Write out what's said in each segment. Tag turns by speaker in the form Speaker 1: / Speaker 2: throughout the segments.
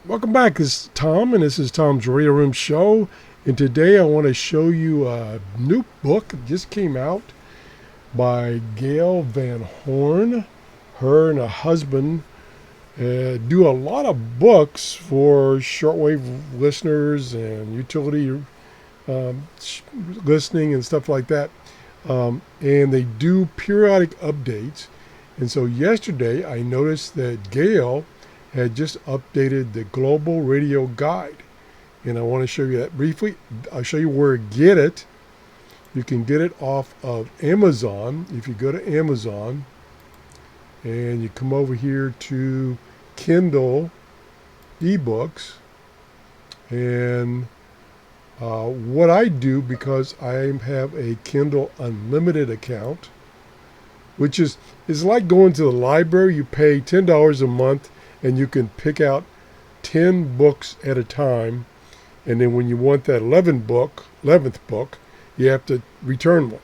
Speaker 1: Welcome back. This is Tom, and this is Tom's Radio Room Show. And today I want to show you a new book that just came out by Gail Van Horn. Her and a husband do a lot of books for shortwave listeners and utility listening and stuff like that. And they do periodic updates. And so yesterday I noticed that Gail had just updated the Global Radio Guide. And I want to show you that briefly. I'll show you where to get it. You can get it off of Amazon. If you go to Amazon and you come over here to Kindle eBooks, and what I do, because I have a Kindle Unlimited account, which is like going to the library. You pay $10 a month and you can pick out 10 books at a time. And then when you want that 11th book, you have to return one.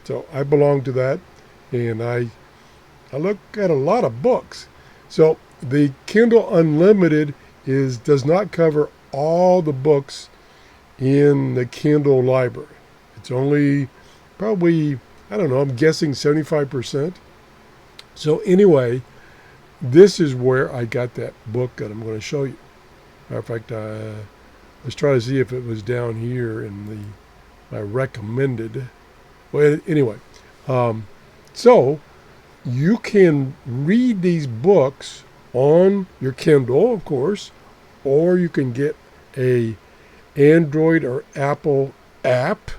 Speaker 1: So I belong to that, and I look at a lot of books. So the Kindle Unlimited does not cover all the books in the Kindle library. It's only probably, I don't know, I'm guessing 75%. So anyway, this is where I got that book that I'm going to show you. Matter of fact, let's try to see if it was down here in my recommended. Well, anyway, so you can read these books on your Kindle, of course, or you can get a Android or Apple app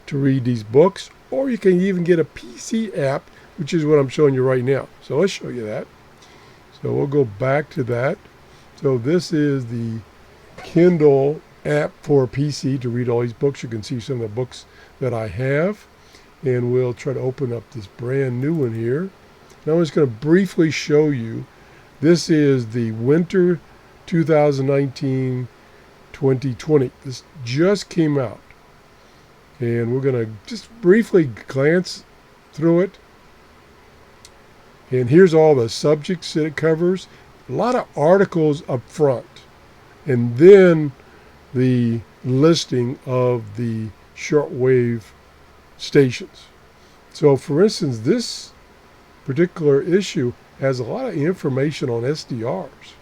Speaker 1: to read these books, or you can even get a PC app, which is what I'm showing you right now. So let's show you that. So we'll go back to that. So this is the Kindle app for PC to read all these books. You can see some of the books that I have, and we'll try to open up this brand new one here. Now I'm just going to briefly show you. This is the winter 2019-2020. This just came out, and we're going to just briefly glance through it. And here's all the subjects that it covers. A lot of articles up front, and then the listing of the shortwave stations. So for instance, this particular issue has a lot of information on SDRs,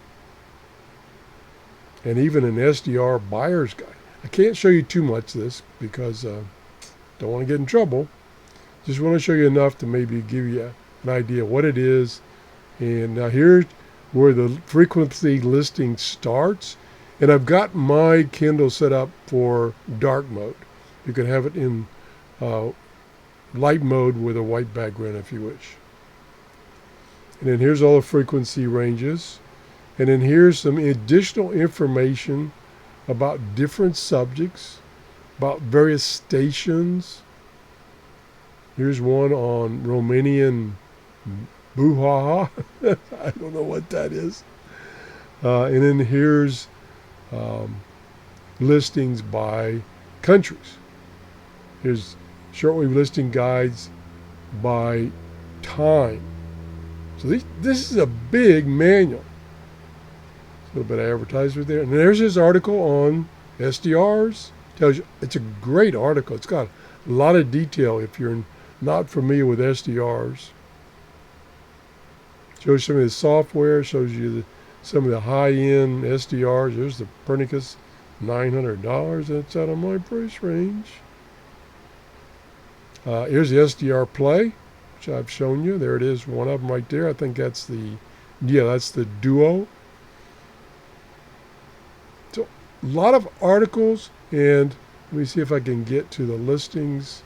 Speaker 1: and even an SDR buyer's guide. I can't show you too much of this because don't want to get in trouble. Just want to show you enough to maybe give you an idea what it is. And now here's where the frequency listing starts. And I've got my Kindle set up for dark mode. You can have it in light mode with a white background if you wish. And then here's all the frequency ranges. And then here's some additional information about different subjects, about various stations. Here's one on Romanian Buhaha. I don't know what that is. And then here's listings by countries. Here's shortwave listing guides by time. So this is a big manual. A little bit of advertisement there. And there's this article on SDRs. Tells you, it's a great article. It's got a lot of detail if you're not familiar with SDRs. Shows some of the software, shows you some of the high-end SDRs. There's the Pernicus, $900. That's out of my price range. Here's the SDR Play, which I've shown you. There it is, one of them right there. I think that's that's the Duo. So a lot of articles, and let me see if I can get to the listings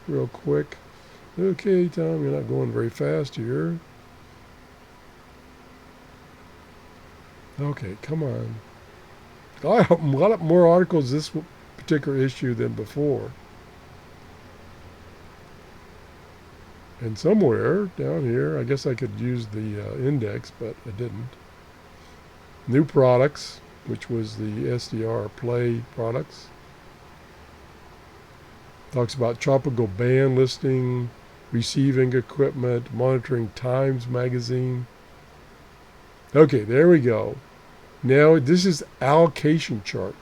Speaker 1: real quick. Okay, Tom, you're not going very fast here. Okay, come on. I have a lot more articles this particular issue than before. And somewhere down here, I guess I could use the index, but I didn't. New products, which was the SDR Play products. Talks about tropical band listing, receiving equipment, monitoring Times magazine. Okay, there we go. Now this is allocation chart,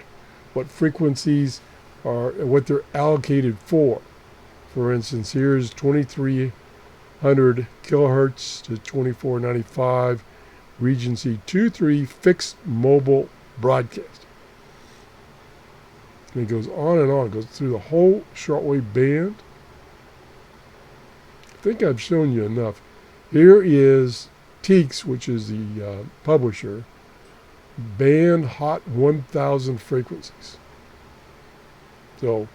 Speaker 1: what frequencies are, what they're allocated for. For instance, here's 2300 kilohertz to 2495 Regency 23 fixed mobile broadcast. And it goes on and on. It goes through the whole shortwave band. I think I've shown you enough. Here is TRRS, which is the publisher, band hot 1000 frequencies. So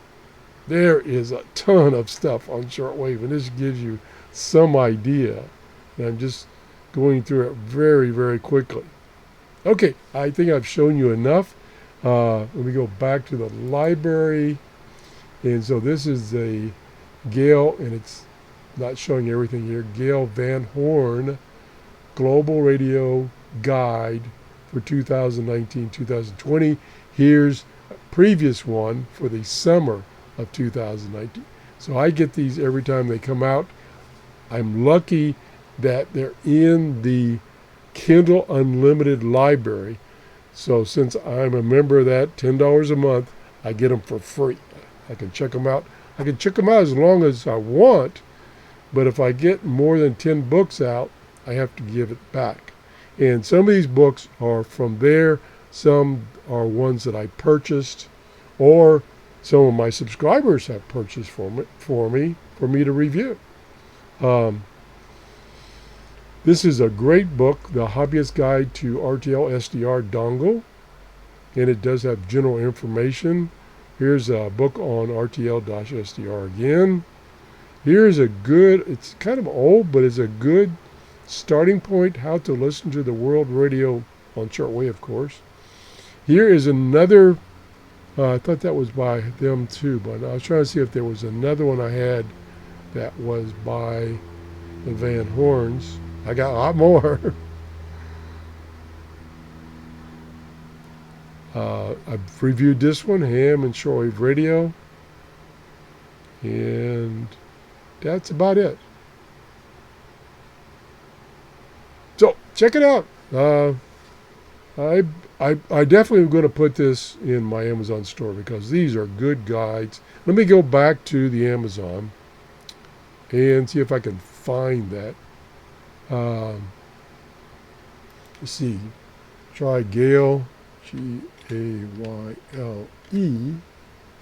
Speaker 1: there is a ton of stuff on shortwave, and this gives you some idea. And I'm just going through it very, very quickly. Okay, I think I've shown you enough. Let me go back to the library. And so this is a Gail, and it's not showing everything here, Gail Van Horn Global Radio Guide for 2019-2020. Here's a previous one for the summer of 2019. So I get these every time they come out. I'm lucky that they're in the Kindle Unlimited library. So since I'm a member of that, $10 a month, I get them for free. I can check them out. I can check them out as long as I want, but if I get more than 10 books out, I have to give it back. And some of these books are from there. Some are ones that I purchased, or some of my subscribers have purchased for me to review. This is a great book, The Hobbyist Guide to RTL SDR Dongle, and it does have general information. Here's a book on RTL-SDR again. Here's a good, it's kind of old, but it's a good starting point, how to listen to the world radio on shortwave, of course. Here is another, I thought that was by them too, but I was trying to see if there was another one I had that was by the Van Horns. I got a lot more. I've reviewed this one, ham and shortwave radio, and that's about it. So check it out. I definitely am going to put this in my Amazon store because these are good guides. Let me go back to the Amazon and see if I can find that. Let's see. Try Gayle, Gayle.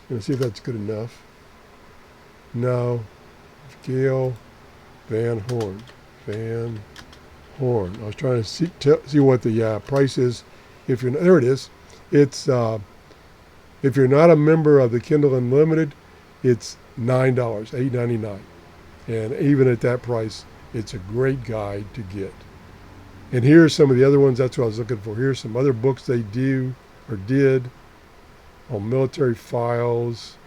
Speaker 1: Let's see if that's good enough. No. Gayle Van Horn. Van Horn. I was trying to see what the price is. If you're there, it is. It's if you're not a member of the Kindle Unlimited, it's $9, $8.99, and even at that price, it's a great guide to get. And here's some of the other ones. That's what I was looking for. Here's some other books they do or did on military files.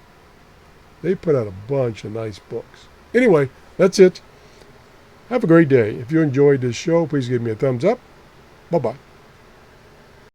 Speaker 1: They put out a bunch of nice books. Anyway, that's it. Have a great day. If you enjoyed this show, please give me a thumbs up. Bye-bye.